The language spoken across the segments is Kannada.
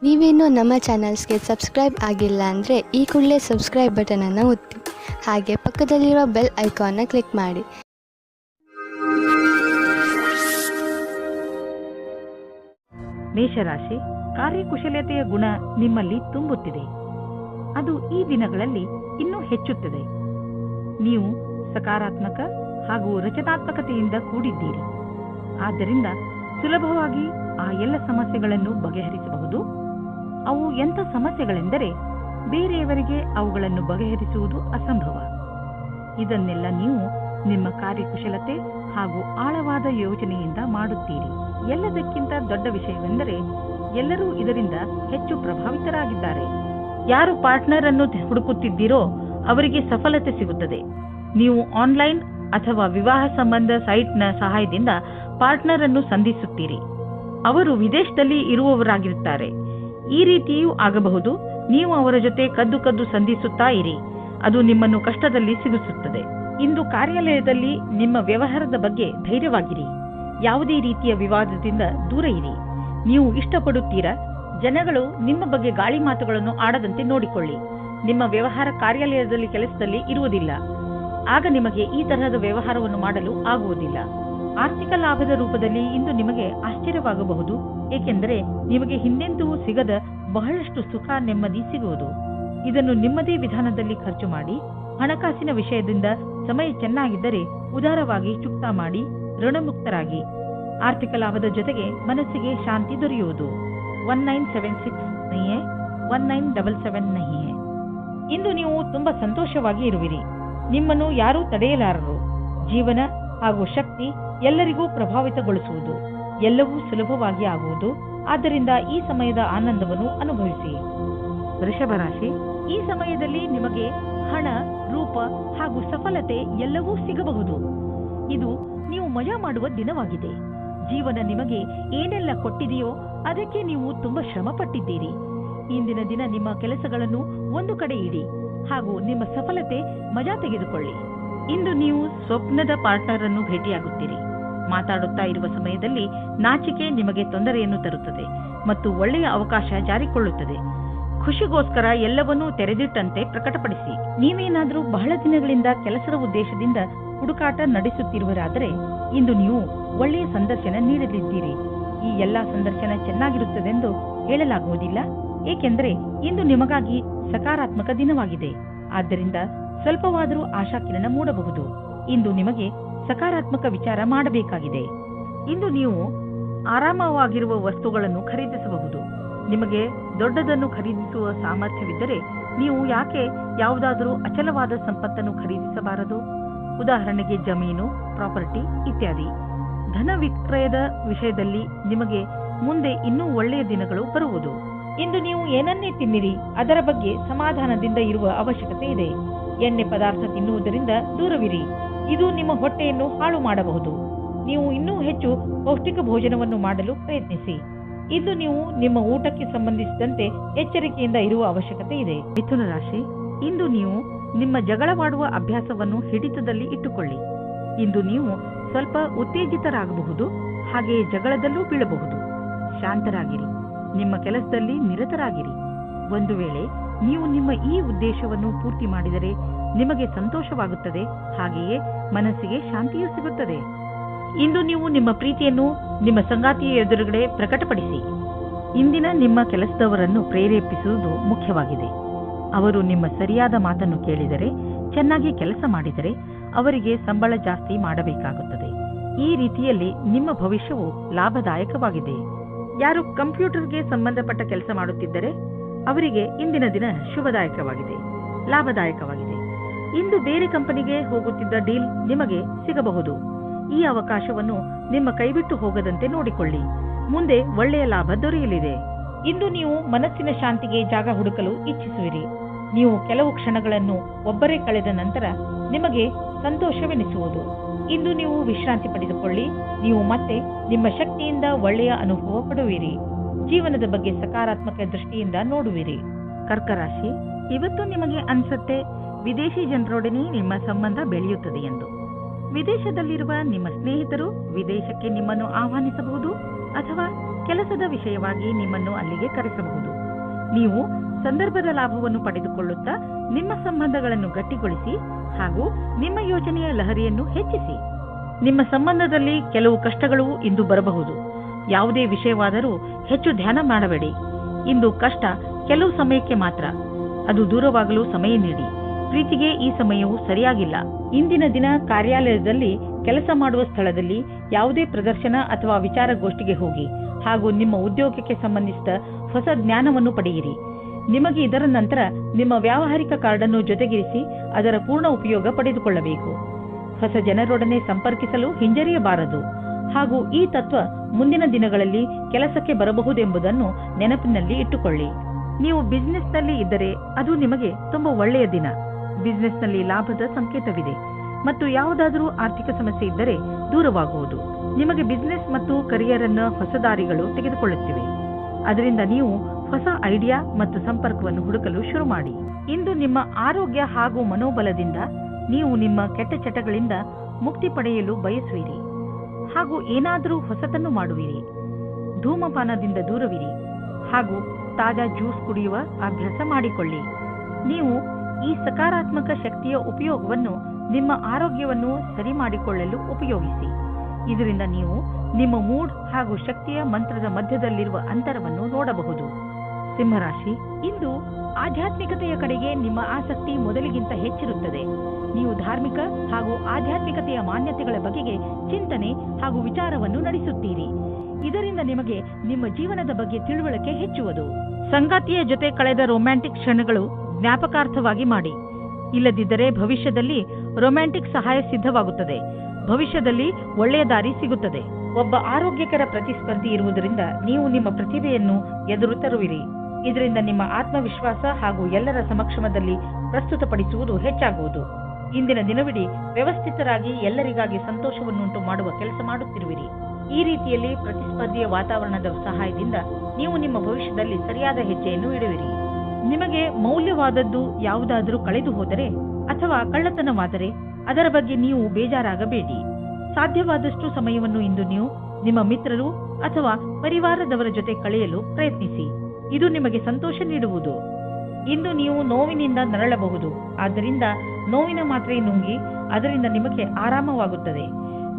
ನೀವೇನೂ ನಮ್ಮ ಚಾನಲ್ಸ್ಗೆ ಸಬ್ಸ್ಕ್ರೈಬ್ ಆಗಿಲ್ಲ ಅಂದರೆ ಈ ಕೂಡಲೇ ಸಬ್ಸ್ಕ್ರೈಬ್ ಬಟನನ್ನು ಒತ್ತಿ ಹಾಗೆ ಪಕ್ಕದಲ್ಲಿರುವ ಬೆಲ್ ಐಕಾನ್ನ ಕ್ಲಿಕ್ ಮಾಡಿ. ಮೇಷರಾಶಿ, ಕಾರ್ಯಕುಶಲತೆಯ ಗುಣ ನಿಮ್ಮಲ್ಲಿ ತುಂಬುತ್ತಿದೆ. ಅದು ಈ ದಿನಗಳಲ್ಲಿ ಇನ್ನೂ ಹೆಚ್ಚುತ್ತದೆ. ನೀವು ಸಕಾರಾತ್ಮಕ ಹಾಗೂ ರಚನಾತ್ಮಕತೆಯಿಂದ ಕೂಡಿದ್ದೀರಿ. ಆದ್ದರಿಂದ ಸುಲಭವಾಗಿ ಆ ಎಲ್ಲ ಸಮಸ್ಯೆಗಳನ್ನು ಬಗೆಹರಿಸಬಹುದು. ಅವು ಎಂಥ ಸಮಸ್ಯೆಗಳೆಂದರೆ ಬೇರೆಯವರಿಗೆ ಅವುಗಳನ್ನು ಬಗೆಹರಿಸುವುದು ಅಸಂಭವ. ಇದನ್ನೆಲ್ಲ ನೀವು ನಿಮ್ಮ ಕಾರ್ಯಕುಶಲತೆ ಹಾಗೂ ಆಳವಾದ ಯೋಚನೆಯಿಂದ ಮಾಡುತ್ತೀರಿ. ಎಲ್ಲದಕ್ಕಿಂತ ದೊಡ್ಡ ವಿಷಯವೆಂದರೆ ಎಲ್ಲರೂ ಇದರಿಂದ ಹೆಚ್ಚು ಪ್ರಭಾವಿತರಾಗಿದ್ದಾರೆ. ಯಾರು ಪಾರ್ಟ್ನರ್ ಅನ್ನು ಹುಡುಕುತ್ತಿದ್ದೀರೋ ಅವರಿಗೆ ಸಫಲತೆ ಸಿಗುತ್ತದೆ. ನೀವು ಆನ್ಲೈನ್ ಅಥವಾ ವಿವಾಹ ಸಂಬಂಧ ಸೈಟ್ನ ಸಹಾಯದಿಂದ ಪಾರ್ಟ್ನರ್ ಅನ್ನು ಸಂಧಿಸುತ್ತೀರಿ. ಅವರು ವಿದೇಶದಲ್ಲಿ ಇರುವವರಾಗಿರುತ್ತಾರೆ. ಈ ರೀತಿಯೂ ಆಗಬಹುದು. ನೀವು ಅವರ ಜೊತೆ ಕದ್ದು ಸಂಧಿಸುತ್ತಾ ಇರಿ. ಅದು ನಿಮ್ಮನ್ನು ಕಷ್ಟದಲ್ಲಿ ಸಿಗಿಸುತ್ತದೆ. ಇಂದು ಕಾರ್ಯಾಲಯದಲ್ಲಿ ನಿಮ್ಮ ವ್ಯವಹಾರದ ಬಗ್ಗೆ ಧೈರ್ಯವಾಗಿರಿ. ಯಾವುದೇ ರೀತಿಯ ವಿವಾದದಿಂದ ದೂರ ಇರಿ. ನೀವು ಇಷ್ಟಪಡುತ್ತೀರಾ? ಜನಗಳು ನಿಮ್ಮ ಬಗ್ಗೆ ಗಾಳಿ ಮಾತುಗಳನ್ನು ಆಡದಂತೆ ನೋಡಿಕೊಳ್ಳಿ. ನಿಮ್ಮ ವ್ಯವಹಾರ ಕಾರ್ಯಾಲಯದಲ್ಲಿ ಕೆಲಸದಲ್ಲಿ ಇರುವುದಿಲ್ಲ. ಆಗ ನಿಮಗೆ ಈ ತರಹದ ವ್ಯವಹಾರವನ್ನು ಮಾಡಲು ಆಗುವುದಿಲ್ಲ. ಆರ್ಥಿಕ ಲಾಭದ ರೂಪದಲ್ಲಿ ಇಂದು ನಿಮಗೆ ಆಶ್ಚರ್ಯವಾಗಬಹುದು. ಏಕೆಂದರೆ ನಿಮಗೆ ಹಿಂದೆಂದೂ ಸಿಗದ ಬಹಳಷ್ಟು ಸುಖ ನೆಮ್ಮದಿ ಸಿಗುವುದು. ಇದನ್ನು ನಿಮ್ಮದೇ ವಿಧಾನದಲ್ಲಿ ಖರ್ಚು ಮಾಡಿ. ಹಣಕಾಸಿನ ವಿಷಯದಿಂದ ಸಮಯ ಚೆನ್ನಾಗಿದ್ದರೆ ಉದಾರವಾಗಿ ಚುಕ್ತಾ ಮಾಡಿ ಋಣಮುಕ್ತರಾಗಿ. ಆರ್ಥಿಕ ಲಾಭದ ಜೊತೆಗೆ ಮನಸ್ಸಿಗೆ ಶಾಂತಿ ದೊರೆಯುವುದು. 1976 ನಹಿಯೇ 1977 ನಹಿಯೇ. ಇಂದು ನೀವು ತುಂಬಾ ಸಂತೋಷವಾಗಿ ಇರುವಿರಿ. ನಿಮ್ಮನ್ನು ಯಾರೂ ತಡೆಯಲಾರರು. ಜೀವನ ಹಾಗೂ ಶಕ್ತಿ ಎಲ್ಲರಿಗೂ ಪ್ರಭಾವಿತಗೊಳಿಸುವುದು. ಎಲ್ಲವೂ ಸುಲಭವಾಗಿ ಆಗುವುದು. ಆದ್ದರಿಂದ ಈ ಸಮಯದ ಆನಂದವನ್ನು ಅನುಭವಿಸಿ. ವೃಷಭ ರಾಶಿ, ಈ ಸಮಯದಲ್ಲಿ ನಿಮಗೆ ಹಣ, ರೂಪ ಹಾಗೂ ಸಫಲತೆ ಎಲ್ಲವೂ ಸಿಗಬಹುದು. ಇದು ನೀವು ಮಜಾ ಮಾಡುವ ದಿನವಾಗಿದೆ. ಜೀವನ ನಿಮಗೆ ಏನೆಲ್ಲ ಕೊಟ್ಟಿದೆಯೋ ಅದಕ್ಕೆ ನೀವು ತುಂಬಾ ಶ್ರಮ ಪಟ್ಟಿದ್ದೀರಿ. ಇಂದಿನ ದಿನ ನಿಮ್ಮ ಕೆಲಸಗಳನ್ನು ಒಂದು ಕಡೆ ಇಡಿ ಹಾಗೂ ನಿಮ್ಮ ಸಫಲತೆ ಮಜಾ ತೆಗೆದುಕೊಳ್ಳಿ. ಇಂದು ನೀವು ಸ್ವಪ್ನದ ಪಾರ್ಟ್ನರ್ ಅನ್ನು ಭೇಟಿಯಾಗುತ್ತೀರಿ. ಮಾತಾಡುತ್ತಾ ಇರುವ ಸಮಯದಲ್ಲಿ ನಾಚಿಕೆ ನಿಮಗೆ ತೊಂದರೆಯನ್ನು ತರುತ್ತದೆ ಮತ್ತು ಒಳ್ಳೆಯ ಅವಕಾಶ ಜಾರಿಕೊಳ್ಳುತ್ತದೆ. ಖುಷಿಗೋಸ್ಕರ ಎಲ್ಲವನ್ನೂ ತೆರೆದಿಟ್ಟಂತೆ ಪ್ರಕಟಪಡಿಸಿ. ನೀವೇನಾದರೂ ಬಹಳ ದಿನಗಳಿಂದ ಕೆಲಸದ ಉದ್ದೇಶದಿಂದ ಹುಡುಕಾಟ ನಡೆಸುತ್ತಿರುವರಾದರೆ ಇಂದು ನೀವು ಒಳ್ಳೆಯ ಸಂದರ್ಶನ ನೀಡಲಿದ್ದೀರಿ. ಈ ಎಲ್ಲಾ ಸಂದರ್ಶನ ಚೆನ್ನಾಗಿರುತ್ತದೆಂದು ಹೇಳಲಾಗುವುದಿಲ್ಲ. ಏಕೆಂದರೆ ಇಂದು ನಿಮಗಾಗಿ ಸಕಾರಾತ್ಮಕ ದಿನವಾಗಿದೆ. ಆದ್ದರಿಂದ ಸ್ವಲ್ಪವಾದರೂ ಆಶಾಕಿರಣ ಮೂಡಬಹುದು. ಇಂದು ನಿಮಗೆ ಸಕಾರಾತ್ಮಕ ವಿಚಾರ ಮಾಡಬೇಕಾಗಿದೆ. ಇಂದು ನೀವು ಆರಾಮವಾಗಿರುವ ವಸ್ತುಗಳನ್ನು ಖರೀದಿಸಬಹುದು. ನಿಮಗೆ ದೊಡ್ಡದನ್ನು ಖರೀದಿಸುವ ಸಾಮರ್ಥ್ಯವಿದ್ದರೆ ನೀವು ಯಾಕೆ ಯಾವುದಾದರೂ ಅಚಲವಾದ ಸಂಪತ್ತನ್ನು ಖರೀದಿಸಬಾರದು? ಉದಾಹರಣೆಗೆ ಜಮೀನು, ಪ್ರಾಪರ್ಟಿ ಇತ್ಯಾದಿ. ಧನ ವಿಕ್ರಯದ ವಿಷಯದಲ್ಲಿ ನಿಮಗೆ ಮುಂದೆ ಇನ್ನೂ ಒಳ್ಳೆಯ ದಿನಗಳು ಬರುವುದು. ಇಂದು ನೀವು ಏನನ್ನೇ ತಿನ್ನಿರಿ, ಅದರ ಬಗ್ಗೆ ಸಮಾಧಾನದಿಂದ ಇರುವ ಅವಶ್ಯಕತೆ ಇದೆ. ಎಣ್ಣೆ ಪದಾರ್ಥ ತಿನ್ನುವುದರಿಂದ ದೂರವಿರಿ. ಇದು ನಿಮ್ಮ ಹೊಟ್ಟೆಯನ್ನು ಹಾಳು ಮಾಡಬಹುದು. ನೀವು ಇನ್ನೂ ಹೆಚ್ಚು ಪೌಷ್ಟಿಕ ಭೋಜನವನ್ನು ಮಾಡಲು ಪ್ರಯತ್ನಿಸಿ. ಇಂದು ನೀವು ನಿಮ್ಮ ಊಟಕ್ಕೆ ಸಂಬಂಧಿಸಿದಂತೆ ಎಚ್ಚರಿಕೆಯಿಂದ ಇರುವ ಅವಶ್ಯಕತೆ ಇದೆ. ಮಿಥುನ ರಾಶಿ, ಇಂದು ನೀವು ನಿಮ್ಮ ಜಗಳವಾಡುವ ಅಭ್ಯಾಸವನ್ನು ಹಿಡಿತದಲ್ಲಿ ಇಟ್ಟುಕೊಳ್ಳಿ. ಇಂದು ನೀವು ಸ್ವಲ್ಪ ಉತ್ತೇಜಿತರಾಗಬಹುದು, ಹಾಗೆಯೇ ಜಗಳದಲ್ಲೂ ಬೀಳಬಹುದು. ಶಾಂತರಾಗಿರಿ. ನಿಮ್ಮ ಕೆಲಸದಲ್ಲಿ ನಿರತರಾಗಿರಿ. ಒಂದು ವೇಳೆ ನೀವು ನಿಮ್ಮ ಈ ಉದ್ದೇಶವನ್ನು ಪೂರ್ತಿ ಮಾಡಿದರೆ ನಿಮಗೆ ಸಂತೋಷವಾಗುತ್ತದೆ. ಹಾಗೆಯೇ ಮನಸ್ಸಿಗೆ ಶಾಂತಿಯೂ ಸಿಗುತ್ತದೆ. ಇಂದು ನೀವು ನಿಮ್ಮ ಪ್ರೀತಿಯನ್ನು ನಿಮ್ಮ ಸಂಗಾತಿಯ ಎದುರುಗಡೆ ಪ್ರಕಟಪಡಿಸಿ. ಇಂದಿನ ನಿಮ್ಮ ಕೆಲಸದವರನ್ನು ಪ್ರೇರೇಪಿಸುವುದು ಮುಖ್ಯವಾಗಿದೆ. ಅವರು ನಿಮ್ಮ ಸರಿಯಾದ ಮಾತನ್ನು ಕೇಳಿದರೆ, ಚೆನ್ನಾಗಿ ಕೆಲಸ ಮಾಡಿದರೆ ಅವರಿಗೆ ಸಂಬಳ ಜಾಸ್ತಿ ಮಾಡಬೇಕಾಗುತ್ತದೆ. ಈ ರೀತಿಯಲ್ಲಿ ನಿಮ್ಮ ಭವಿಷ್ಯವು ಲಾಭದಾಯಕವಾಗಿದೆ. ಯಾರು ಕಂಪ್ಯೂಟರ್ಗೆ ಸಂಬಂಧಪಟ್ಟ ಕೆಲಸ ಮಾಡುತ್ತಿದ್ದರೆ ಅವರಿಗೆ ಇಂದಿನ ದಿನ ಶುಭದಾಯಕವಾಗಿದೆ, ಲಾಭದಾಯಕವಾಗಿದೆ. ಇಂದು ಬೇರೆ ಕಂಪನಿಗೆ ಹೋಗುತ್ತಿದ್ದ ಡೀಲ್ ನಿಮಗೆ ಸಿಗಬಹುದು. ಈ ಅವಕಾಶವನ್ನು ನಿಮ್ಮ ಕೈಬಿಟ್ಟು ಹೋಗದಂತೆ ನೋಡಿಕೊಳ್ಳಿ. ಮುಂದೆ ಒಳ್ಳೆಯ ಲಾಭ ದೊರೆಯಲಿದೆ. ಇಂದು ನೀವು ಮನಸ್ಸಿನ ಶಾಂತಿಗೆ ಜಾಗ ಹುಡುಕಲು ಇಚ್ಛಿಸುವಿರಿ. ನೀವು ಕೆಲವು ಕ್ಷಣಗಳನ್ನು ಒಬ್ಬರೇ ಕಳೆದ ನಂತರ ನಿಮಗೆ ಸಂತೋಷವೆನಿಸುವುದು. ಇಂದು ನೀವು ವಿಶ್ರಾಂತಿ ಪಡೆದುಕೊಳ್ಳಿ. ನೀವು ಮತ್ತೆ ನಿಮ್ಮ ಶಕ್ತಿಯಿಂದ ಒಳ್ಳೆಯ ಅನುಭವ ಪಡುವಿರಿ. ಜೀವನದ ಬಗ್ಗೆ ಸಕಾರಾತ್ಮಕ ದೃಷ್ಟಿಯಿಂದ ನೋಡುವಿರಿ. ಕರ್ಕ ರಾಶಿ, ಇವತ್ತು ನಿಮಗೆ ಅನ್ಸುತ್ತೆ ವಿದೇಶಿ ಜನರೊಡನೆ ನಿಮ್ಮ ಸಂಬಂಧ ಬೆಳೆಯುತ್ತದೆ ಎಂದು. ವಿದೇಶದಲ್ಲಿರುವ ನಿಮ್ಮ ಸ್ನೇಹಿತರು ವಿದೇಶಕ್ಕೆ ನಿಮ್ಮನ್ನು ಆಹ್ವಾನಿಸಬಹುದು ಅಥವಾ ಕೆಲಸದ ವಿಷಯವಾಗಿ ನಿಮ್ಮನ್ನು ಅಲ್ಲಿಗೆ ಕರೆಸಬಹುದು. ನೀವು ಸಂದರ್ಭದ ಲಾಭವನ್ನು ಪಡೆದುಕೊಳ್ಳುತ್ತಾ ನಿಮ್ಮ ಸಂಬಂಧಗಳನ್ನು ಗಟ್ಟಿಗೊಳಿಸಿ ಹಾಗೂ ನಿಮ್ಮ ಯೋಜನೆಯ ಲಹರಿಯನ್ನು ಹೆಚ್ಚಿಸಿ. ನಿಮ್ಮ ಸಂಬಂಧದಲ್ಲಿ ಕೆಲವು ಕಷ್ಟಗಳು ಇಂದು ಬರಬಹುದು. ಯಾವುದೇ ವಿಷಯವಾದರೂ ಹೆಚ್ಚು ಧ್ಯಾನ ಮಾಡಬೇಡಿ. ಇಂದು ಕಷ್ಟ ಕೆಲವು ಸಮಯಕ್ಕೆ ಮಾತ್ರ, ಅದು ದೂರವಾಗಲು ಸಮಯ ನೀಡಿ. ಪ್ರೀತಿಗೆ ಈ ಸಮಯವು ಸರಿಯಾಗಿಲ್ಲ. ಇಂದಿನ ದಿನ ಕಾರ್ಯಾಲಯದಲ್ಲಿ ಕೆಲಸ ಮಾಡುವ ಸ್ಥಳದಲ್ಲಿ ಯಾವುದೇ ಪ್ರದರ್ಶನ ಅಥವಾ ವಿಚಾರಗೋಷ್ಠಿಗೆ ಹೋಗಿ ಹಾಗೂ ನಿಮ್ಮ ಉದ್ಯೋಗಕ್ಕೆ ಸಂಬಂಧಿಸಿದ ಹೊಸ ಜ್ಞಾನವನ್ನು ಪಡೆಯಿರಿ. ನಿಮಗೆ ಇದರ ನಂತರ ನಿಮ್ಮ ವ್ಯಾವಹಾರಿಕ ಕಾರ್ಡನ್ನು ಜೊತೆಗಿರಿಸಿ ಅದರ ಪೂರ್ಣ ಉಪಯೋಗ ಪಡೆದುಕೊಳ್ಳಬೇಕು. ಹೊಸ ಜನರೊಡನೆ ಸಂಪರ್ಕಿಸಲು ಹಿಂಜರಿಯಬಾರದು ಹಾಗೂ ಈ ತತ್ವ ಮುಂದಿನ ದಿನಗಳಲ್ಲಿ ಕೆಲಸಕ್ಕೆ ಬರಬಹುದೆಂಬುದನ್ನು ನೆನಪಿನಲ್ಲಿ ಇಟ್ಟುಕೊಳ್ಳಿ. ನೀವು ಬಿಸಿನೆಸ್ನಲ್ಲಿ ಇದ್ದರೆ ಅದು ನಿಮಗೆ ತುಂಬಾ ಒಳ್ಳೆಯ ದಿನ. ಬಿಸಿನೆಸ್ನಲ್ಲಿ ಲಾಭದ ಸಂಕೇತವಿದೆ ಮತ್ತು ಯಾವುದಾದರೂ ಆರ್ಥಿಕ ಸಮಸ್ಯೆ ಇದ್ದರೆ ದೂರವಾಗುವುದು. ನಿಮಗೆ ಬಿಸಿನೆಸ್ ಮತ್ತು ಕರಿಯರ್ ಅನ್ನು ಹೊಸ ದಾರಿಗಳು ತೆಗೆದುಕೊಳ್ಳುತ್ತಿವೆ. ಅದರಿಂದ ನೀವು ಹೊಸ ಐಡಿಯಾ ಮತ್ತು ಸಂಪರ್ಕವನ್ನು ಹುಡುಕಲು ಶುರು ಮಾಡಿ. ಇಂದು ನಿಮ್ಮ ಆರೋಗ್ಯ ಹಾಗೂ ಮನೋಬಲದಿಂದ ನೀವು ನಿಮ್ಮ ಕೆಟ್ಟ ಚಟಗಳಿಂದ ಮುಕ್ತಿ ಪಡೆಯಲು ಬಯಸುವಿರಿ ಹಾಗೂ ಏನಾದರೂ ಹೊಸತನ್ನು ಮಾಡುವಿರಿ. ಧೂಮಪಾನದಿಂದ ದೂರವಿರಿ ಹಾಗೂ ತಾಜಾ ಜ್ಯೂಸ್ ಕುಡಿಯುವ ಅಭ್ಯಾಸ ಮಾಡಿಕೊಳ್ಳಿ. ನೀವು ಈ ಸಕಾರಾತ್ಮಕ ಶಕ್ತಿಯ ಉಪಯೋಗವನ್ನು ನಿಮ್ಮ ಆರೋಗ್ಯವನ್ನು ಸರಿ ಮಾಡಿಕೊಳ್ಳಲು ಉಪಯೋಗಿಸಿ. ಇದರಿಂದ ನೀವು ನಿಮ್ಮ ಮೂಡ್ ಹಾಗೂ ಶಕ್ತಿಯ ಮಂತ್ರದ ಮಧ್ಯದಲ್ಲಿರುವ ಅಂತರವನ್ನು ನೋಡಬಹುದು. ಸಿಂಹರಾಶಿ, ಇಂದು ಆಧ್ಯಾತ್ಮಿಕತೆಯ ಕಡೆಗೆ ನಿಮ್ಮ ಆಸಕ್ತಿ ಮೊದಲಿಗಿಂತ ಹೆಚ್ಚಿರುತ್ತದೆ. ನೀವು ಧಾರ್ಮಿಕ ಹಾಗೂ ಆಧ್ಯಾತ್ಮಿಕತೆಯ ಮಾನ್ಯತೆಗಳ ಬಗೆಗೆ ಚಿಂತನೆ ಹಾಗೂ ವಿಚಾರವನ್ನು ನಡೆಸುತ್ತೀರಿ. ಇದರಿಂದ ನಿಮಗೆ ನಿಮ್ಮ ಜೀವನದ ಬಗ್ಗೆ ತಿಳುವಳಿಕೆ ಹೆಚ್ಚುವುದು. ಸಂಗಾತಿಯ ಜೊತೆ ಕಳೆದ ರೊಮ್ಯಾಂಟಿಕ್ ಕ್ಷಣಗಳು ಜ್ಞಾಪಕಾರ್ಥವಾಗಿ ಮಾಡಿ. ಇಲ್ಲದಿದ್ದರೆ ಭವಿಷ್ಯದಲ್ಲಿ ರೊಮ್ಯಾಂಟಿಕ್ ಸಹಾಯ ಸಿದ್ಧವಾಗುತ್ತದೆ. ಭವಿಷ್ಯದಲ್ಲಿ ಒಳ್ಳೆಯ ದಾರಿ ಸಿಗುತ್ತದೆ. ಒಬ್ಬ ಆರೋಗ್ಯಕರ ಪ್ರತಿಸ್ಪರ್ಧಿ ಇರುವುದರಿಂದ ನೀವು ನಿಮ್ಮ ಪ್ರತಿಭೆಯನ್ನು ಎದುರು ತರುವಿರಿ. ಇದರಿಂದ ನಿಮ್ಮ ಆತ್ಮವಿಶ್ವಾಸ ಹಾಗೂ ಎಲ್ಲರ ಸಮಕ್ಷಮದಲ್ಲಿ ಪ್ರಸ್ತುತಪಡಿಸುವುದು ಹೆಚ್ಚಾಗುವುದು. ಇಂದಿನ ದಿನವಿಡೀ ವ್ಯವಸ್ಥಿತರಾಗಿ ಎಲ್ಲರಿಗಾಗಿ ಸಂತೋಷವನ್ನುಂಟು ಮಾಡುವ ಕೆಲಸ ಮಾಡುತ್ತಿರುವಿರಿ. ಈ ರೀತಿಯಲ್ಲಿ ಪ್ರತಿಸ್ಪರ್ಧಿಯ ವಾತಾವರಣದ ಸಹಾಯದಿಂದ ನೀವು ನಿಮ್ಮ ಭವಿಷ್ಯದಲ್ಲಿ ಸರಿಯಾದ ಹೆಜ್ಜೆಯನ್ನು ಇಡುವಿರಿ. ನಿಮಗೆ ಮೌಲ್ಯವಾದದ್ದು ಯಾವುದಾದರೂ ಕಳೆದು ಹೋದರೆ ಅಥವಾ ಕಳ್ಳತನವಾದರೆ ಅದರ ಬಗ್ಗೆ ನೀವು ಬೇಜಾರಾಗಬೇಡಿ. ಸಾಧ್ಯವಾದಷ್ಟು ಸಮಯವನ್ನು ಇಂದು ನೀವು ನಿಮ್ಮ ಮಿತ್ರರು ಅಥವಾ ಪರಿವಾರದವರ ಜೊತೆ ಕಳೆಯಲು ಪ್ರಯತ್ನಿಸಿ. ಇದು ನಿಮಗೆ ಸಂತೋಷ ನೀಡುವುದು. ಇಂದು ನೀವು ನೋವಿನಿಂದ ನರಳಬಹುದು. ಆದ್ದರಿಂದ ನೋವಿನ ಮಾತ್ರೆ ನುಂಗಿ ಅದರಿಂದ ನಿಮಗೆ ಆರಾಮವಾಗುತ್ತದೆ.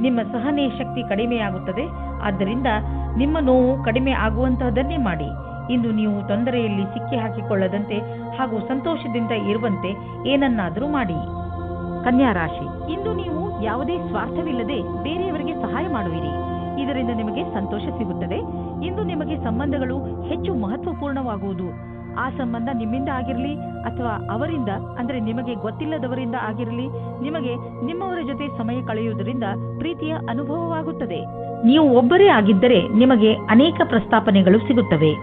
ನಿಮ್ಮ ಸಹನೆ ಶಕ್ತಿ ಕಡಿಮೆಯಾಗುತ್ತದೆ. ಆದ್ದರಿಂದ ನಿಮ್ಮ ನೋವು ಕಡಿಮೆ ಆಗುವಂತಹದನ್ನೇ ಮಾಡಿ. ಇಂದು ನೀವು ತೊಂದರೆಯಲ್ಲಿ ಸಿಕ್ಕಿ ಹಾಕಿಕೊಳ್ಳದಂತೆ ಹಾಗೂ ಸಂತೋಷದಿಂದ ಇರುವಂತೆ ಏನನ್ನಾದರೂ ಮಾಡಿ. ಕನ್ಯಾ ರಾಶಿ, ಇಂದು ನೀವು ಯಾವುದೇ ಸ್ವಾರ್ಥವಿಲ್ಲದೆ ಬೇರೆಯವರಿಗೆ ಸಹಾಯ ಮಾಡುವಿರಿ. ಇದರಿಂದ ನಿಮಗೆ ಸಂತೋಷ ಸಿಗುತ್ತದೆ. ಇಂದು ನಿಮಗೆ ಸಂಬಂಧಗಳು ಹೆಚ್ಚು ಮಹತ್ವಪೂರ್ಣವಾಗುವುದು. ಆ ಸಂಬಂಧ ನಿಮ್ಮಿಂದ ಆಗಿರಲಿ ಅಥವಾ ಅವರಿಂದ, ಅಂದರೆ ನಿಮಗೆ ಗೊತ್ತಿಲ್ಲದವರಿಂದ ಆಗಿರಲಿ, ನಿಮಗೆ ನಿಮ್ಮವರ ಜೊತೆ ಸಮಯ ಕಳೆಯುವುದರಿಂದ ಪ್ರೀತಿಯ ಅನುಭವವಾಗುತ್ತದೆ. ನೀವು ಒಬ್ಬರೇ ಆಗಿದ್ದರೆ ನಿಮಗೆ ಅನೇಕ ಪ್ರಸ್ತಾಪನೆಗಳು ಸಿಗುತ್ತವೆ.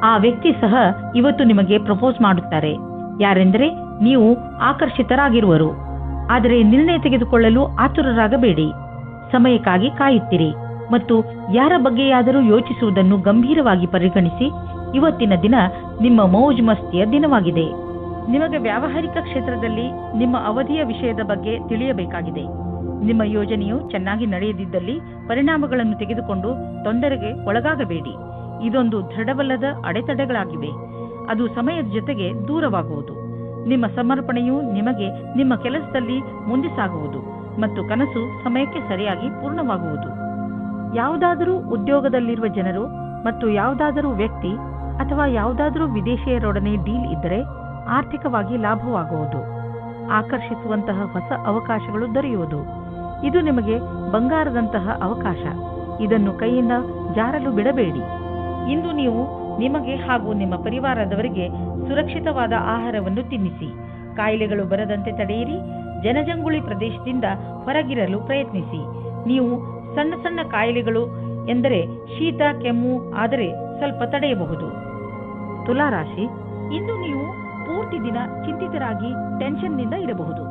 ಆ ವ್ಯಕ್ತಿ ಸಹ ಇವತ್ತು ನಿಮಗೆ ಪ್ರಪೋಸ್ ಮಾಡುತ್ತಾರೆ. ಯಾರೆಂದರೆ ನೀವು ಆಕರ್ಷಿತರಾಗಿರುವರು. ಆದರೆ ನಿರ್ಣಯ ತೆಗೆದುಕೊಳ್ಳಲು ಆತುರರಾಗಬೇಡಿ. ಸಮಯಕ್ಕಾಗಿ ಕಾಯುತ್ತಿರಿ ಮತ್ತು ಯಾರ ಬಗ್ಗೆಯಾದರೂ ಯೋಚಿಸುವುದನ್ನು ಗಂಭೀರವಾಗಿ ಪರಿಗಣಿಸಿ. ಇವತ್ತಿನ ದಿನ ನಿಮ್ಮ ಮೌಜ್ ಮಸ್ತಿಯ ದಿನವಾಗಿದೆ. ನಿಮಗೆ ವ್ಯಾವಹಾರಿಕ ಕ್ಷೇತ್ರದಲ್ಲಿ ನಿಮ್ಮ ಅವಧಿಯ ವಿಷಯದ ಬಗ್ಗೆ ತಿಳಿಯಬೇಕಾಗಿದೆ. ನಿಮ್ಮ ಯೋಜನೆಯು ಚೆನ್ನಾಗಿ ನಡೆಯದಿದ್ದಲ್ಲಿ ಪರಿಣಾಮಗಳನ್ನು ತೆಗೆದುಕೊಂಡು ತೊಂದರೆಗೆ ಒಳಗಾಗಬೇಡಿ. ಇದೊಂದು ದೃಢವಲ್ಲದ ಅಡೆತಡೆಗಳಾಗಿವೆ. ಅದು ಸಮಯದ ಜೊತೆಗೆ ದೂರವಾಗುವುದು. ನಿಮ್ಮ ಸಮರ್ಪಣೆಯು ನಿಮಗೆ ನಿಮ್ಮ ಕೆಲಸದಲ್ಲಿ ಮುಂದೆ ಸಾಗುವುದು ಮತ್ತು ಕನಸು ಸಮಯಕ್ಕೆ ಸರಿಯಾಗಿ ಪೂರ್ಣವಾಗುವುದು. ಯಾವುದಾದರೂ ಉದ್ಯೋಗದಲ್ಲಿರುವ ಜನರು ಮತ್ತು ಯಾವುದಾದರೂ ವ್ಯಕ್ತಿ ಅಥವಾ ಯಾವುದಾದರೂ ವಿದೇಶಿಯರೊಡನೆ ಡೀಲ್ ಇದ್ದರೆ ಆರ್ಥಿಕವಾಗಿ ಲಾಭವಾಗುವುದು. ಆಕರ್ಷಿಸುವಂತಹ ಹೊಸ ಅವಕಾಶಗಳು ದೊರೆಯುವುದು. ಇದು ನಿಮಗೆ ಬಂಗಾರದಂತಹ ಅವಕಾಶ. ಇದನ್ನು ಕೈಯಿಂದ ಜಾರಲು ಬಿಡಬೇಡಿ. ಇಂದು ನೀವು ನಿಮಗೆ ಹಾಗೂ ನಿಮ್ಮ ಪರಿವಾರದವರಿಗೆ ಸುರಕ್ಷಿತವಾದ ಆಹಾರವನ್ನು ತಿನ್ನಿಸಿ. ಕಾಯಿಲೆಗಳು ಬರದಂತೆ ತಡೆಯಿರಿ. ಜನಜಂಗುಳಿ ಪ್ರದೇಶದಿಂದ ಹೊರಗಿರಲು ಪ್ರಯತ್ನಿಸಿ. ನೀವು ಸಣ್ಣ ಸಣ್ಣ ಕಾಯಿಲೆಗಳು ಎಂದರೆ ಶೀತ ಕೆಮ್ಮು ಆದರೆ ಸ್ವಲ್ಪ ತಡೆಯಬಹುದು. ತುಲಾ ರಾಶಿ, ಇಂದು ನೀವು ಪೂರ್ತಿ ದಿನ ಚಿಂತಿತರಾಗಿ ಟೆನ್ಷನ್ನಿಂದ ಇರಬಹುದು.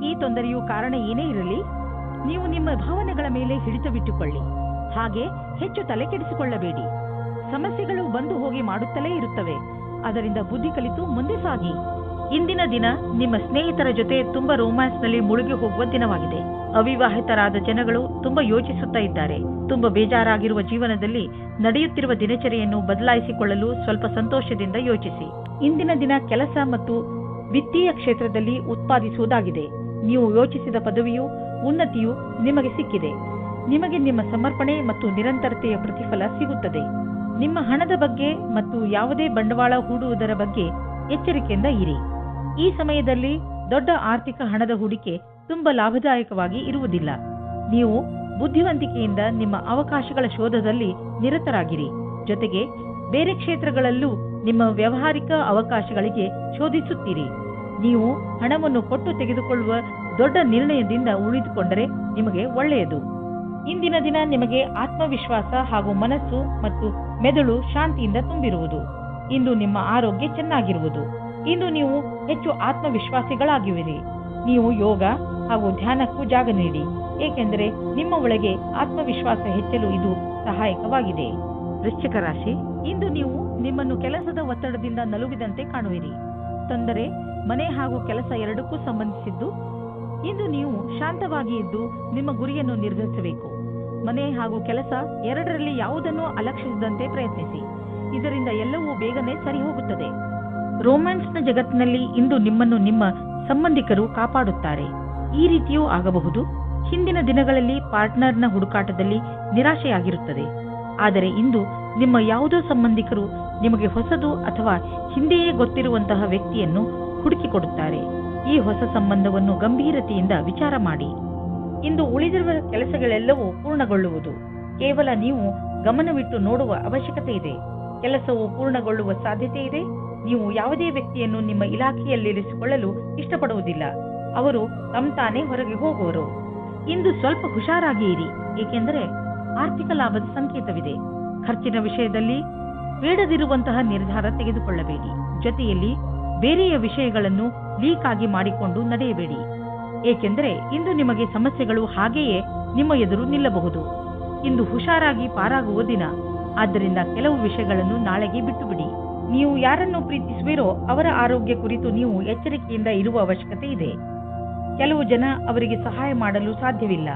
ಈ ತೊಂದರೆಯು ಕಾರಣ ಏನೇ ಇರಲಿ, ನೀವು ನಿಮ್ಮ ಭಾವನೆಗಳ ಮೇಲೆ ಹಿಡಿತವಿಟ್ಟುಕೊಳ್ಳಿ. ಹಾಗೆ ಹೆಚ್ಚು ತಲೆ ಕೆಡಿಸಿಕೊಳ್ಳಬೇಡಿ. ಸಮಸ್ಯೆಗಳು ಬಂದು ಹೋಗಿ ಮಾಡುತ್ತಲೇ ಇರುತ್ತವೆ. ಅದರಿಂದ ಬುದ್ಧಿ ಕಲಿತು ಮುಂದೆ ಸಾಗಿ. ಇಂದಿನ ದಿನ ನಿಮ್ಮ ಸ್ನೇಹಿತರ ಜೊತೆ ತುಂಬಾ ರೋಮ್ಯಾನ್ಸ್ನಲ್ಲಿ ಮುಳುಗಿ ಹೋಗುವ ದಿನವಾಗಿದೆ. ಅವಿವಾಹಿತರಾದ ಜನಗಳು ತುಂಬಾ ಯೋಚಿಸುತ್ತಾ ಇದ್ದಾರೆ. ತುಂಬಾ ಬೇಜಾರಾಗಿರುವ ಜೀವನದಲ್ಲಿ ನಡೆಯುತ್ತಿರುವ ದಿನಚರಿಯನ್ನು ಬದಲಾಯಿಸಿಕೊಳ್ಳಲು ಸ್ವಲ್ಪ ಸಂತೋಷದಿಂದ ಯೋಚಿಸಿ. ಇಂದಿನ ದಿನ ಕೆಲಸ ಮತ್ತು ವಿತ್ತೀಯ ಕ್ಷೇತ್ರದಲ್ಲಿ ಉತ್ಪಾದಿಸುವುದಾಗಿದೆ. ನೀವು ಯೋಚಿಸಿದ ಪದವಿಯು ಉನ್ನತಿಯು ನಿಮಗೆ ಸಿಕ್ಕಿದೆ. ನಿಮಗೆ ನಿಮ್ಮ ಸಮರ್ಪಣೆ ಮತ್ತು ನಿರಂತರತೆಯ ಪ್ರತಿಫಲ ಸಿಗುತ್ತದೆ. ನಿಮ್ಮ ಹಣದ ಬಗ್ಗೆ ಮತ್ತು ಯಾವುದೇ ಬಂಡವಾಳ ಹೂಡುವುದರ ಬಗ್ಗೆ ಎಚ್ಚರಿಕೆಯಿಂದ ಇರಿ. ಈ ಸಮಯದಲ್ಲಿ ದೊಡ್ಡ ಆರ್ಥಿಕ ಹಣದ ಹೂಡಿಕೆ ತುಂಬಾ ಲಾಭದಾಯಕವಾಗಿ ಇರುವುದಿಲ್ಲ. ನೀವು ಬುದ್ಧಿವಂತಿಕೆಯಿಂದ ನಿಮ್ಮ ಅವಕಾಶಗಳ ಶೋಧದಲ್ಲಿ ನಿರತರಾಗಿರಿ. ಜೊತೆಗೆ ಬೇರೆ ಕ್ಷೇತ್ರಗಳಲ್ಲೂ ನಿಮ್ಮ ವ್ಯಾವಹಾರಿಕ ಅವಕಾಶಗಳಿಗೆ ಶೋಧಿಸುತ್ತೀರಿ. ನೀವು ಹಣವನ್ನು ಕೊಟ್ಟು ತೆಗೆದುಕೊಳ್ಳುವ ದೊಡ್ಡ ನಿರ್ಣಯದಿಂದ ಉಳಿದುಕೊಂಡರೆ ನಿಮಗೆ ಒಳ್ಳೆಯದು. ಇಂದಿನ ದಿನ ನಿಮಗೆ ಆತ್ಮವಿಶ್ವಾಸ ಹಾಗೂ ಮನಸ್ಸು ಮತ್ತು ಮೆದುಳು ಶಾಂತಿಯಿಂದ ತುಂಬಿರುವುದು. ಇಂದು ನಿಮ್ಮ ಆರೋಗ್ಯ ಚೆನ್ನಾಗಿರುವುದು. ಇಂದು ನೀವು ಹೆಚ್ಚು ಆತ್ಮವಿಶ್ವಾಸಿಗಳಾಗಿರುವಿರಿ. ನೀವು ಯೋಗ ಹಾಗೂ ಧ್ಯಾನಕ್ಕೂ ಜಾಗ ನೀಡಿ, ಏಕೆಂದರೆ ನಿಮ್ಮ ಒಳಗೆ ಆತ್ಮವಿಶ್ವಾಸ ಹೆಚ್ಚಲು ಇದು ಸಹಾಯಕವಾಗಿದೆ. ವೃಶ್ಚಿಕ ರಾಶಿ, ಇಂದು ನೀವು ನಿಮ್ಮನ್ನು ಕೆಲಸದ ಒತ್ತಡದಿಂದ ನಲುಗಿದಂತೆ ಕಾಣುವಿರಿ. ತೊಂದರೆ ಮನೆ ಹಾಗೂ ಕೆಲಸ ಎರಡಕ್ಕೂ ಸಂಬಂಧಿಸಿದ್ದು. ಇಂದು ನೀವು ಶಾಂತವಾಗಿ ಇದ್ದು ನಿಮ್ಮ ಗುರಿಯನ್ನು ನಿರ್ಧರಿಸಬೇಕು. ಮನೆ ಹಾಗೂ ಕೆಲಸ ಎರಡರಲ್ಲಿ ಯಾವುದನ್ನು ಅಲಕ್ಷಿಸದಂತೆ ಪ್ರಯತ್ನಿಸಿ. ಇದರಿಂದ ಎಲ್ಲವೂ ಬೇಗನೆ ಸರಿ ಹೋಗುತ್ತದೆ. ರೋಮ್ಯಾನ್ಸ್ನ ಜಗತ್ತಿನಲ್ಲಿ ಇಂದು ನಿಮ್ಮನ್ನು ನಿಮ್ಮ ಸಂಬಂಧಿಕರು ಕಾಪಾಡುತ್ತಾರೆ. ಈ ರೀತಿಯೂ ಆಗಬಹುದು. ಹಿಂದಿನ ದಿನಗಳಲ್ಲಿ ಪಾರ್ಟ್ನರ್ನ ಹುಡುಕಾಟದಲ್ಲಿ ನಿರಾಶೆಯಾಗಿರುತ್ತದೆ. ಆದರೆ ಇಂದು ನಿಮ್ಮ ಯಾವುದೋ ಸಂಬಂಧಿಕರು ನಿಮಗೆ ಹೊಸದು ಅಥವಾ ಹಿಂದೆಯೇ ಗೊತ್ತಿರುವಂತಹ ವ್ಯಕ್ತಿಯನ್ನು ಹುಡುಕಿಕೊಡುತ್ತಾರೆ. ಈ ಹೊಸ ಸಂಬಂಧವನ್ನು ಗಂಭೀರತೆಯಿಂದ ವಿಚಾರ ಮಾಡಿ. ಇಂದು ಉಳಿದಿರುವ ಕೆಲಸಗಳೆಲ್ಲವೂ ಪೂರ್ಣಗೊಳ್ಳುವುದು. ಕೇವಲ ನೀವು ಗಮನವಿಟ್ಟು ನೋಡುವ ಅವಶ್ಯಕತೆ ಇದೆ. ಕೆಲಸವು ಪೂರ್ಣಗೊಳ್ಳುವ ಸಾಧ್ಯತೆ ಇದೆ. ನೀವು ಯಾವುದೇ ವ್ಯಕ್ತಿಯನ್ನು ನಿಮ್ಮ ಇಲಾಖೆಯಲ್ಲಿರಿಸಿಕೊಳ್ಳಲು ಇಷ್ಟಪಡುವುದಿಲ್ಲ. ಅವರು ತಾನೇ ಹೊರಗೆ ಹೋಗುವರು. ಇಂದು ಸ್ವಲ್ಪ ಹುಷಾರಾಗಿ ಇರಿ, ಏಕೆಂದರೆ ಆರ್ಥಿಕ ಲಾಭದ ಸಂಕೇತವಿದೆ. ಖರ್ಚಿನ ವಿಷಯದಲ್ಲಿ ಬೇಡದಿರುವಂತಹ ನಿರ್ಧಾರ ತೆಗೆದುಕೊಳ್ಳಬೇಡಿ. ಜೊತೆಯಲ್ಲಿ ಬೇರೆಯ ವಿಷಯಗಳನ್ನು ಲೀಕ್ ಆಗಿ ಮಾಡಿಕೊಂಡು ನಡೆಯಬೇಡಿ, ಏಕೆಂದರೆ ಇಂದು ನಿಮಗೆ ಸಮಸ್ಯೆಗಳು ಹಾಗೆಯೇ ನಿಮ್ಮ ಎದುರು ನಿಲ್ಲಬಹುದು. ಇಂದು ಹುಷಾರಾಗಿ ಪಾರಾಗುವ ದಿನ. ಆದ್ದರಿಂದ ಕೆಲವು ವಿಷಯಗಳನ್ನು ನಾಳೆಗೆ ಬಿಟ್ಟು ಬಿಡಿ. ನೀವು ಯಾರನ್ನು ಪ್ರೀತಿಸುವಿರೋ ಅವರ ಆರೋಗ್ಯ ಕುರಿತು ನೀವು ಎಚ್ಚರಿಕೆಯಿಂದ ಇರುವ ಅವಶ್ಯಕತೆ ಇದೆ. ಕೆಲವು ಜನ ಅವರಿಗೆ ಸಹಾಯ ಮಾಡಲು ಸಾಧ್ಯವಿಲ್ಲ,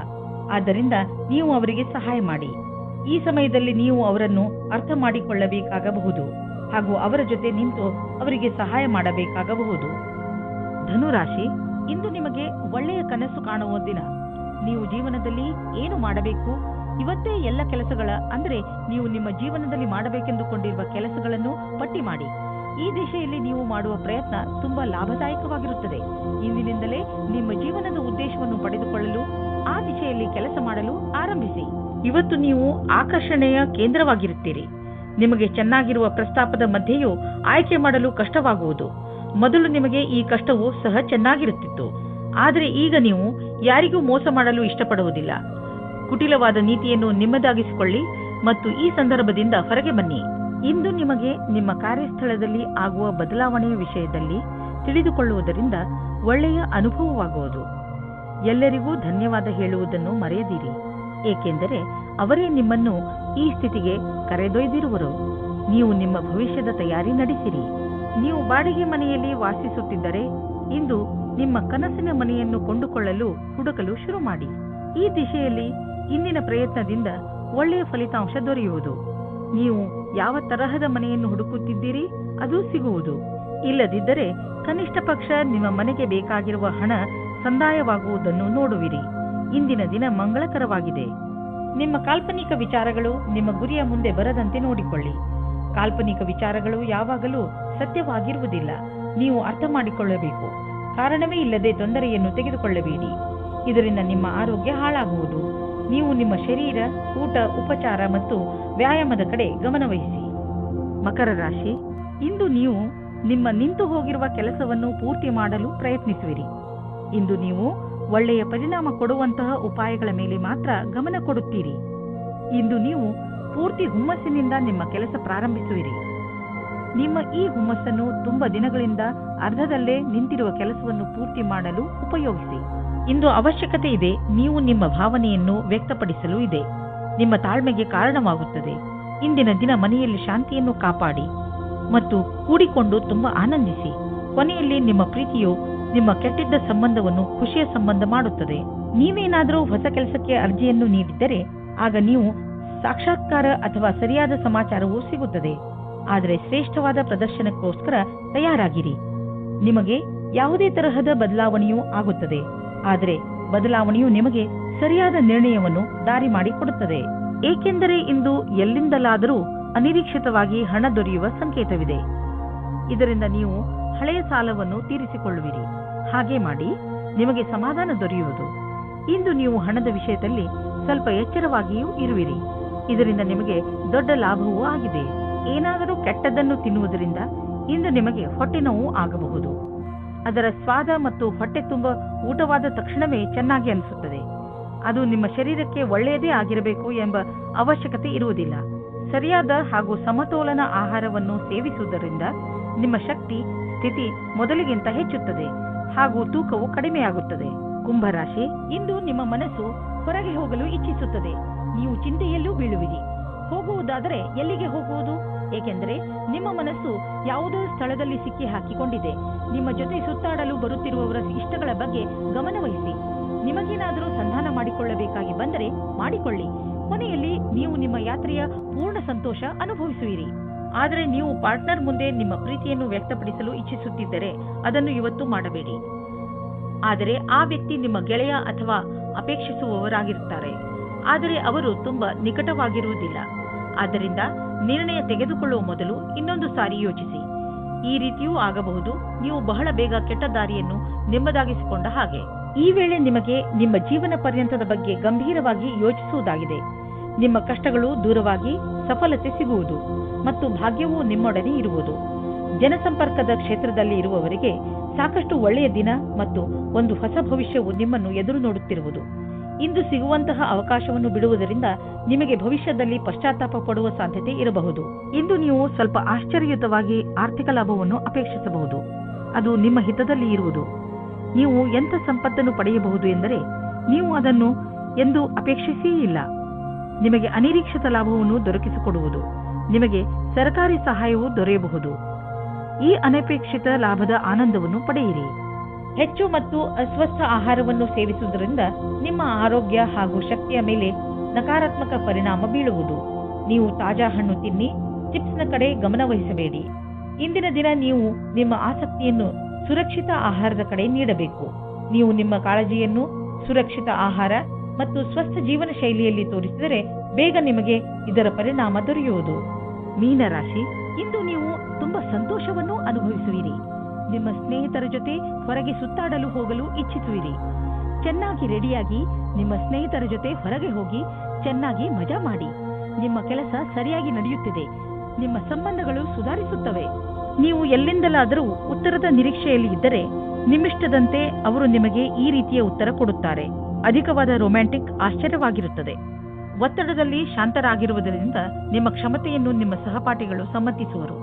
ಆದ್ದರಿಂದ ನೀವು ಅವರಿಗೆ ಸಹಾಯ ಮಾಡಿ. ಈ ಸಮಯದಲ್ಲಿ ನೀವು ಅವರನ್ನು ಅರ್ಥ ಮಾಡಿಕೊಳ್ಳಬೇಕಾಗಬಹುದು ಹಾಗೂ ಅವರ ಜೊತೆ ನಿಂತು ಅವರಿಗೆ ಸಹಾಯ ಮಾಡಬೇಕಾಗಬಹುದು. ಧನುರಾಶಿ, ಇಂದು ನಿಮಗೆ ಒಳ್ಳೆಯ ಕನಸು ಕಾಣುವ ದಿನ. ನೀವು ಜೀವನದಲ್ಲಿ ಏನು ಮಾಡಬೇಕು, ಇವತ್ತೇ ಎಲ್ಲ ಕೆಲಸಗಳ ಅಂದರೆ ನೀವು ನಿಮ್ಮ ಜೀವನದಲ್ಲಿ ಮಾಡಬೇಕೆಂದುಕೊಂಡಿರುವ ಕೆಲಸಗಳನ್ನು ಪಟ್ಟಿ ಮಾಡಿ. ಈ ದಿಶೆಯಲ್ಲಿ ನೀವು ಮಾಡುವ ಪ್ರಯತ್ನ ತುಂಬಾ ಲಾಭದಾಯಕವಾಗಿರುತ್ತದೆ. ಇಂದಿನಿಂದಲೇ ನಿಮ್ಮ ಜೀವನದ ಉದ್ದೇಶವನ್ನು ಪಡೆದುಕೊಳ್ಳಲು ಆ ದಿಶೆಯಲ್ಲಿ ಕೆಲಸ ಮಾಡಲು ಆರಂಭಿಸಿ. ಇವತ್ತು ನೀವು ಆಕರ್ಷಣೆಯ ಕೇಂದ್ರವಾಗಿರುತ್ತೀರಿ. ನಿಮಗೆ ಚೆನ್ನಾಗಿರುವ ಪ್ರಸ್ತಾಪದ ಮಧ್ಯೆಯೂ ಆಯ್ಕೆ ಮಾಡಲು ಕಷ್ಟವಾಗುವುದು. ಮೊದಲು ನಿಮಗೆ ಈ ಕಷ್ಟವು ಸಹ ಚೆನ್ನಾಗಿರುತ್ತಿತ್ತು, ಆದರೆ ಈಗ ನೀವು ಯಾರಿಗೂ ಮೋಸ ಮಾಡಲು ಇಷ್ಟಪಡುವುದಿಲ್ಲ. ಕುಟಿಲವಾದ ನೀತಿಯನ್ನು ನಿಮ್ಮದಾಗಿಸಿಕೊಳ್ಳಿ ಮತ್ತು ಈ ಸಂದರ್ಭದಿಂದ ಹೊರಗೆ ಬನ್ನಿ. ಇಂದು ನಿಮಗೆ ನಿಮ್ಮ ಕಾರ್ಯಸ್ಥಳದಲ್ಲಿ ಆಗುವ ಬದಲಾವಣೆಯ ವಿಷಯದಲ್ಲಿ ತಿಳಿದುಕೊಳ್ಳುವುದರಿಂದ ಒಳ್ಳೆಯ ಅನುಭವವಾಗುವುದು. ಎಲ್ಲರಿಗೂ ಧನ್ಯವಾದ ಹೇಳುವುದನ್ನು ಮರೆಯದಿರಿ, ಏಕೆಂದರೆ ಅವರೇ ನಿಮ್ಮನ್ನು ಈ ಸ್ಥಿತಿಗೆ ಕರೆದೊಯ್ದಿರುವರು. ನೀವು ನಿಮ್ಮ ಭವಿಷ್ಯದ ತಯಾರಿ ನಡೆಸಿರಿ. ನೀವು ಬಾಡಿಗೆ ಮನೆಯಲ್ಲಿ ವಾಸಿಸುತ್ತಿದ್ದರೆ ಇಂದು ನಿಮ್ಮ ಕನಸಿನ ಮನೆಯನ್ನು ಕೊಂಡುಕೊಳ್ಳಲು ಹುಡುಕಲು ಶುರು ಮಾಡಿ. ಈ ದಿಶೆಯಲ್ಲಿ ಇಂದಿನ ಪ್ರಯತ್ನದಿಂದ ಒಳ್ಳೆಯ ಫಲಿತಾಂಶ ದೊರೆಯುವುದು. ನೀವು ಯಾವ ತರಹದ ಮನೆಯನ್ನು ಹುಡುಕುತ್ತಿದ್ದೀರಿ ಅದು ಸಿಗುವುದು. ಇಲ್ಲದಿದ್ದರೆ ಕನಿಷ್ಠ ಪಕ್ಷ ನಿಮ್ಮ ಮನೆಗೆ ಬೇಕಾಗಿರುವ ಹಣ ಸಂದಾಯವಾಗುವುದನ್ನು ನೋಡುವಿರಿ. ಇಂದಿನ ದಿನ ಮಂಗಳಕರವಾಗಿದೆ. ನಿಮ್ಮ ಕಾಲ್ಪನಿಕ ವಿಚಾರಗಳು ನಿಮ್ಮ ಗುರಿಯ ಮುಂದೆ ಬರದಂತೆ ನೋಡಿಕೊಳ್ಳಿ. ಕಾಲ್ಪನಿಕ ವಿಚಾರಗಳು ಯಾವಾಗಲೂ ಸತ್ಯವಾಗಿರುವುದಿಲ್ಲ. ನೀವು ಅರ್ಥ ಮಾಡಿಕೊಳ್ಳಬೇಕು. ಕಾರಣವೇ ಇಲ್ಲದೆ ತೊಂದರೆಯನ್ನು ತೆಗೆದುಕೊಳ್ಳಬೇಡಿ. ಇದರಿಂದ ನಿಮ್ಮ ಆರೋಗ್ಯ ಹಾಳಾಗುವುದು. ನೀವು ನಿಮ್ಮ ಶರೀರ, ಊಟ, ಉಪಚಾರ ಮತ್ತು ವ್ಯಾಯಾಮದ ಕಡೆ ಗಮನವಹಿಸಿ. ಮಕರ ರಾಶಿ, ಇಂದು ನೀವು ನಿಮ್ಮ ನಿಂತು ಹೋಗಿರುವ ಕೆಲಸವನ್ನು ಪೂರ್ತಿ ಮಾಡಲು ಪ್ರಯತ್ನಿಸುವಿರಿ. ಇಂದು ನೀವು ಒಳ್ಳೆಯ ಪರಿಣಾಮ ಕೊಡುವಂತಹ ಉಪಾಯಗಳ ಮೇಲೆ ಮಾತ್ರ ಗಮನ ಕೊಡುತ್ತೀರಿ. ಇಂದು ನೀವು ಪೂರ್ತಿ ಹುಮ್ಮಸ್ಸಿನಿಂದ ನಿಮ್ಮ ಕೆಲಸ ಪ್ರಾರಂಭಿಸುವಿರಿ. ನಿಮ್ಮ ಈ ಹುಮ್ಮಸ್ಸನ್ನು ತುಂಬಾ ದಿನಗಳಿಂದ ಅರ್ಧದಲ್ಲೇ ನಿಂತಿರುವ ಕೆಲಸವನ್ನು ಪೂರ್ತಿ ಮಾಡಲು ಉಪಯೋಗಿಸಿ. ಇಂದು ಅವಶ್ಯಕತೆ ಇದೆ. ನೀವು ನಿಮ್ಮ ಭಾವನೆಯನ್ನು ವ್ಯಕ್ತಪಡಿಸಲು ಇದೆ. ನಿಮ್ಮ ತಾಳ್ಮೆಗೆ ಕಾರಣವಾಗುತ್ತದೆ. ಇಂದಿನ ದಿನ ಮನೆಯಲ್ಲಿ ಶಾಂತಿಯನ್ನು ಕಾಪಾಡಿ ಮತ್ತು ಕೂಡಿಕೊಂಡು ತುಂಬಾ ಆನಂದಿಸಿ. ಕೊನೆಯಲ್ಲಿ ನಿಮ್ಮ ಪ್ರೀತಿಯು ನಿಮ್ಮ ಕೆಟ್ಟಿದ್ದ ಸಂಬಂಧವನ್ನು ಖುಷಿಯ ಸಂಬಂಧ ಮಾಡುತ್ತದೆ. ನೀವೇನಾದರೂ ಹೊಸ ಕೆಲಸಕ್ಕೆ ಅರ್ಜಿಯನ್ನು ನೀಡಿದ್ದರೆ ಆಗ ನೀವು ಸಾಕ್ಷಾತ್ಕಾರ ಅಥವಾ ಸರಿಯಾದ ಸಮಾಚಾರವೂ ಸಿಗುತ್ತದೆ. ಆದರೆ ಶ್ರೇಷ್ಠವಾದ ಪ್ರದರ್ಶನಕ್ಕೋಸ್ಕರ ತಯಾರಾಗಿರಿ. ನಿಮಗೆ ಯಾವುದೇ ತರಹದ ಬದಲಾವಣೆಯೂ ಆಗುತ್ತದೆ, ಆದರೆ ಬದಲಾವಣೆಯು ನಿಮಗೆ ಸರಿಯಾದ ನಿರ್ಣಯವನ್ನು ದಾರಿ ಮಾಡಿಕೊಡುತ್ತದೆ. ಏಕೆಂದರೆ ಇಂದು ಎಲ್ಲಿಂದಲಾದರೂ ಅನಿರೀಕ್ಷಿತವಾಗಿ ಹಣ ದೊರೆಯುವ ಸಂಕೇತವಿದೆ. ಇದರಿಂದ ನೀವು ಹಳೆಯ ಸಾಲವನ್ನು ತೀರಿಸಿಕೊಳ್ಳುವಿರಿ. ಹಾಗೆ ಮಾಡಿ ನಿಮಗೆ ಸಮಾಧಾನ ದೊರೆಯುವುದು. ಇಂದು ನೀವು ಹಣದ ವಿಷಯದಲ್ಲಿ ಸ್ವಲ್ಪ ಎಚ್ಚರವಾಗಿಯೂ ಇರುವಿರಿ. ಇದರಿಂದ ನಿಮಗೆ ದೊಡ್ಡ ಲಾಭವೂ ಆಗಿದೆ. ಏನಾದರೂ ಕೆಟ್ಟದ್ದನ್ನು ತಿನ್ನುವುದರಿಂದ ಇಂದು ನಿಮಗೆ ಹೊಟ್ಟೆ ನೋವು ಆಗಬಹುದು. ಅದರ ಸ್ವಾದ ಮತ್ತು ಹೊಟ್ಟೆ ತುಂಬ ಊಟವಾದ ತಕ್ಷಣವೇ ಚೆನ್ನಾಗಿ ಅನಿಸುತ್ತದೆ. ಅದು ನಿಮ್ಮ ಶರೀರಕ್ಕೆ ಒಳ್ಳೆಯದೇ ಆಗಿರಬೇಕು ಎಂಬ ಅವಶ್ಯಕತೆ ಇರುವುದಿಲ್ಲ. ಸರಿಯಾದ ಹಾಗೂ ಸಮತೋಲನ ಆಹಾರವನ್ನು ಸೇವಿಸುವುದರಿಂದ ನಿಮ್ಮ ಶಕ್ತಿ ಸ್ಥಿತಿ ಮೊದಲಿಗಿಂತ ಹೆಚ್ಚುತ್ತದೆ ಹಾಗೂ ತೂಕವು ಕಡಿಮೆಯಾಗುತ್ತದೆ. ಕುಂಭರಾಶಿ, ಇಂದು ನಿಮ್ಮ ಮನಸ್ಸು ಹೊರಗೆ ಹೋಗಲು ಇಚ್ಛಿಸುತ್ತದೆ. ನೀವು ಚಿಂತೆಯಲ್ಲೂ ಬೀಳುವಿರಿ. ಹೋಗುವುದಾದರೆ ಎಲ್ಲಿಗೆ ಹೋಗುವುದು? ಏಕೆಂದರೆ ನಿಮ್ಮ ಮನಸ್ಸು ಯಾವುದೋ ಸ್ಥಳದಲ್ಲಿ ಸಿಕ್ಕಿ ಹಾಕಿಕೊಂಡಿದೆ. ನಿಮ್ಮ ಜೊತೆ ಸುತ್ತಾಡಲು ಬರುತ್ತಿರುವವರ ಇಷ್ಟಗಳ ಬಗ್ಗೆ ಗಮನವಹಿಸಿ. ನಿಮಗೇನಾದರೂ ಸಂಧಾನ ಮಾಡಿಕೊಳ್ಳಬೇಕಾಗಿ ಬಂದರೆ ಮಾಡಿಕೊಳ್ಳಿ. ಕೊನೆಯಲ್ಲಿ ನೀವು ನಿಮ್ಮ ಯಾತ್ರೆಯ ಪೂರ್ಣ ಸಂತೋಷ ಅನುಭವಿಸುವಿರಿ. ಆದರೆ ನೀವು ಪಾರ್ಟ್ನರ್ ಮುಂದೆ ನಿಮ್ಮ ಪ್ರೀತಿಯನ್ನು ವ್ಯಕ್ತಪಡಿಸಲು ಇಚ್ಛಿಸುತ್ತಿದ್ದರೆ ಅದನ್ನು ಇವತ್ತು ಮಾಡಬೇಡಿ. ಆದರೆ ಆ ವ್ಯಕ್ತಿ ನಿಮ್ಮ ಗೆಳೆಯ ಅಥವಾ ಅಪೇಕ್ಷಿಸುವವರಾಗಿರುತ್ತಾರೆ. ಆದರೆ ಅವರು ತುಂಬಾ ನಿಕಟವಾಗಿರುವುದಿಲ್ಲ. ಆದ್ದರಿಂದ ನಿರ್ಣಯ ತೆಗೆದುಕೊಳ್ಳುವ ಮೊದಲು ಇನ್ನೊಂದು ಸಾರಿ ಯೋಚಿಸಿ. ಈ ರೀತಿಯೂ ಆಗಬಹುದು. ನೀವು ಬಹಳ ಬೇಗ ಕೆಟ್ಟ ದಾರಿಯನ್ನು ನಿಮ್ಮದಾಗಿಸಿಕೊಂಡ ಹಾಗೆ. ಈ ವೇಳೆ ನಿಮಗೆ ನಿಮ್ಮ ಜೀವನ ಪರ್ಯಂತದ ಬಗ್ಗೆ ಗಂಭೀರವಾಗಿ ಯೋಚಿಸುವುದಾಗಿದೆ. ನಿಮ್ಮ ಕಷ್ಟಗಳು ದೂರವಾಗಿ ಸಫಲತೆ ಸಿಗುವುದು ಮತ್ತು ಭಾಗ್ಯವೂ ನಿಮ್ಮೊಡನೆ ಇರುವುದು. ಜನಸಂಪರ್ಕದ ಕ್ಷೇತ್ರದಲ್ಲಿ ಇರುವವರಿಗೆ ಸಾಕಷ್ಟು ಒಳ್ಳೆಯ ದಿನ ಮತ್ತು ಒಂದು ಹೊಸ ಭವಿಷ್ಯವು ನಿಮ್ಮನ್ನು ಎದುರು ನೋಡುತ್ತಿರುವುದು. ಇಂದು ಸಿಗುವಂತಹ ಅವಕಾಶವನ್ನು ಬಿಡುವುದರಿಂದ ನಿಮಗೆ ಭವಿಷ್ಯದಲ್ಲಿ ಪಶ್ಚಾತ್ತಾಪ ಪಡುವ ಸಾಧ್ಯತೆ ಇರಬಹುದು. ಇಂದು ನೀವು ಸ್ವಲ್ಪ ಆಶ್ಚರ್ಯಯುತವಾಗಿ ಆರ್ಥಿಕ ಲಾಭವನ್ನು ಅಪೇಕ್ಷಿಸಬಹುದು. ಅದು ನಿಮ್ಮ ಹಿತದಲ್ಲಿ ಇರುವುದು. ನೀವು ಎಂಥ ಸಂಪತ್ತನ್ನು ಪಡೆಯಬಹುದು ಎಂದರೆ ನೀವು ಅದನ್ನು ಎಂದು ಅಪೇಕ್ಷಿಸೇ ಇಲ್ಲ. ನಿಮಗೆ ಅನಿರೀಕ್ಷಿತ ಲಾಭವನ್ನು ದೊರಕಿಸಿಕೊಡುವುದು. ನಿಮಗೆ ಸರ್ಕಾರಿ ಸಹಾಯವೂ ದೊರೆಯಬಹುದು. ಈ ಅನಪೇಕ್ಷಿತ ಲಾಭದ ಆನಂದವನ್ನು ಪಡೆಯಿರಿ. ಹೆಚ್ಚು ಮತ್ತು ಅಸ್ವಸ್ಥ ಆಹಾರವನ್ನು ಸೇವಿಸುವುದರಿಂದ ನಿಮ್ಮ ಆರೋಗ್ಯ ಹಾಗೂ ಶಕ್ತಿಯ ಮೇಲೆ ನಕಾರಾತ್ಮಕ ಪರಿಣಾಮ ಬೀಳುವುದು. ನೀವು ತಾಜಾ ಹಣ್ಣು ತಿನ್ನಿ, ಚಿಪ್ಸ್ನ ಕಡೆ ಗಮನ ವಹಿಸಬೇಡಿ. ಇಂದಿನ ದಿನ ನೀವು ನಿಮ್ಮ ಆಸಕ್ತಿಯನ್ನು ಸುರಕ್ಷಿತ ಆಹಾರದ ಕಡೆ ನೀಡಬೇಕು. ನೀವು ನಿಮ್ಮ ಕಾಳಜಿಯನ್ನು ಸುರಕ್ಷಿತ ಆಹಾರ ಮತ್ತು ಸ್ವಸ್ಥ ಜೀವನ ಶೈಲಿಯಲ್ಲಿ ತೋರಿಸಿದರೆ ಬೇಗ ನಿಮಗೆ ಇದರ ಪರಿಣಾಮ ದೊರೆಯುವುದು. ಮೀನರಾಶಿ, ಇಂದು ನೀವು ತುಂಬಾ ಸಂತೋಷವನ್ನು ಅನುಭವಿಸುವಿರಿ. ನಿಮ್ಮ ಸ್ನೇಹಿತರ ಜೊತೆ ಹೊರಗೆ ಸುತ್ತಾಡಲು ಹೋಗಲು ಇಚ್ಛಿಸುವಿರಿ. ಚೆನ್ನಾಗಿ ರೆಡಿಯಾಗಿ ನಿಮ್ಮ ಸ್ನೇಹಿತರ ಜೊತೆ ಹೊರಗೆ ಹೋಗಿ ಚೆನ್ನಾಗಿ ಮಜಾ ಮಾಡಿ. ನಿಮ್ಮ ಕೆಲಸ ಸರಿಯಾಗಿ ನಡೆಯುತ್ತಿದೆ. ನಿಮ್ಮ ಸಂಬಂಧಗಳು ಸುಧಾರಿಸುತ್ತವೆ. ನೀವು ಎಲ್ಲಿಂದಲಾದರೂ ಉತ್ತರದ ನಿರೀಕ್ಷೆಯಲ್ಲಿ ಇದ್ದರೆ ನಿಮ್ಮಿಷ್ಟದಂತೆ ಅವರು ನಿಮಗೆ ಈ ರೀತಿಯ ಉತ್ತರ ಕೊಡುತ್ತಾರೆ. ಅಧಿಕವಾದ ರೊಮ್ಯಾಂಟಿಕ್ ಆಶ್ಚರ್ಯವಾಗಿರುತ್ತದೆ. ಒತ್ತಡದಲ್ಲಿ ಶಾಂತರಾಗಿರುವುದರಿಂದ ನಿಮ್ಮ ಕ್ಷಮತೆಯನ್ನು ನಿಮ್ಮ ಸಹಪಾಠಿಗಳು ಸಮ್ಮತಿಸುವರು.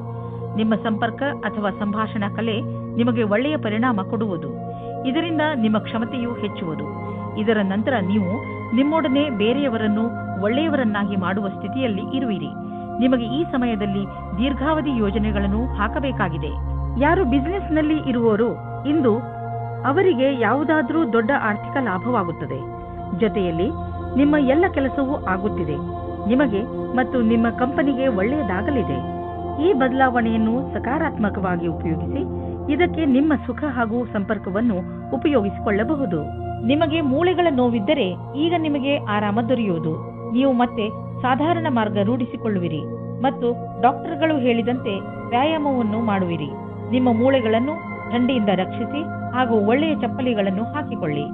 ನಿಮ್ಮ ಸಂಪರ್ಕ ಅಥವಾ ಸಂಭಾಷಣಾ ಕಲೆ ನಿಮಗೆ ಒಳ್ಳೆಯ ಪರಿಣಾಮ ಕೊಡುವುದು. ಇದರಿಂದ ನಿಮ್ಮ ಕ್ಷಮತೆಯು ಹೆಚ್ಚುವುದು. ಇದರ ನಂತರ ನೀವು ನಿಮ್ಮೊಡನೆ ಬೇರೆಯವರನ್ನು ಒಳ್ಳೆಯವರನ್ನಾಗಿ ಮಾಡುವ ಸ್ಥಿತಿಯಲ್ಲಿ ಇರುವಿರಿ. ನಿಮಗೆ ಈ ಸಮಯದಲ್ಲಿ ದೀರ್ಘಾವಧಿ ಯೋಜನೆಗಳನ್ನು ಹಾಕಬೇಕಾಗಿದೆ. ಯಾರು ಬಿಸಿನೆಸ್ನಲ್ಲಿ ಇರುವವರು ಇಂದು ಅವರಿಗೆ ಯಾವುದಾದರೂ ದೊಡ್ಡ ಆರ್ಥಿಕ ಲಾಭವಾಗುತ್ತದೆ. ಜೊತೆಯಲ್ಲಿ ನಿಮ್ಮ ಎಲ್ಲ ಕೆಲಸವೂ ಆಗುತ್ತಿದೆ. ನಿಮಗೆ ಮತ್ತು ನಿಮ್ಮ ಕಂಪನಿಗೆ ಒಳ್ಳೆಯದಾಗಲಿದೆ. ಈ ಬದಲಾವಣೆಯನ್ನು ಸಕಾರಾತ್ಮಕವಾಗಿ ಉಪಯೋಗಿಸಿ. ಇದಕ್ಕೆ ನಿಮ್ಮ ಸುಖ ಹಾಗೂ ಸಂಪರ್ಕವನ್ನು ಉಪಯೋಗಿಸಿಕೊಳ್ಳಬಹುದು. ನಿಮಗೆ ಮೂಳೆಗಳ ನೋವಿದ್ದರೆ ಈಗ ನಿಮಗೆ ಆರಾಮ ದೊರೆಯುವುದು. ನೀವು ಮತ್ತೆ ಸಾಧಾರಣ ಮಾರ್ಗ ರೂಢಿಸಿಕೊಳ್ಳುವಿರಿ ಮತ್ತು ಡಾಕ್ಟರ್ಗಳು ಹೇಳಿದಂತೆ ವ್ಯಾಯಾಮವನ್ನು ಮಾಡುವಿರಿ. ನಿಮ್ಮ ಮೂಳೆಗಳನ್ನು ಥಂಡಿಯಿಂದ ರಕ್ಷಿಸಿ ಹಾಗೂ ಒಳ್ಳೆಯ ಚಪ್ಪಲಿಗಳನ್ನು ಹಾಕಿಕೊಳ್ಳಿ.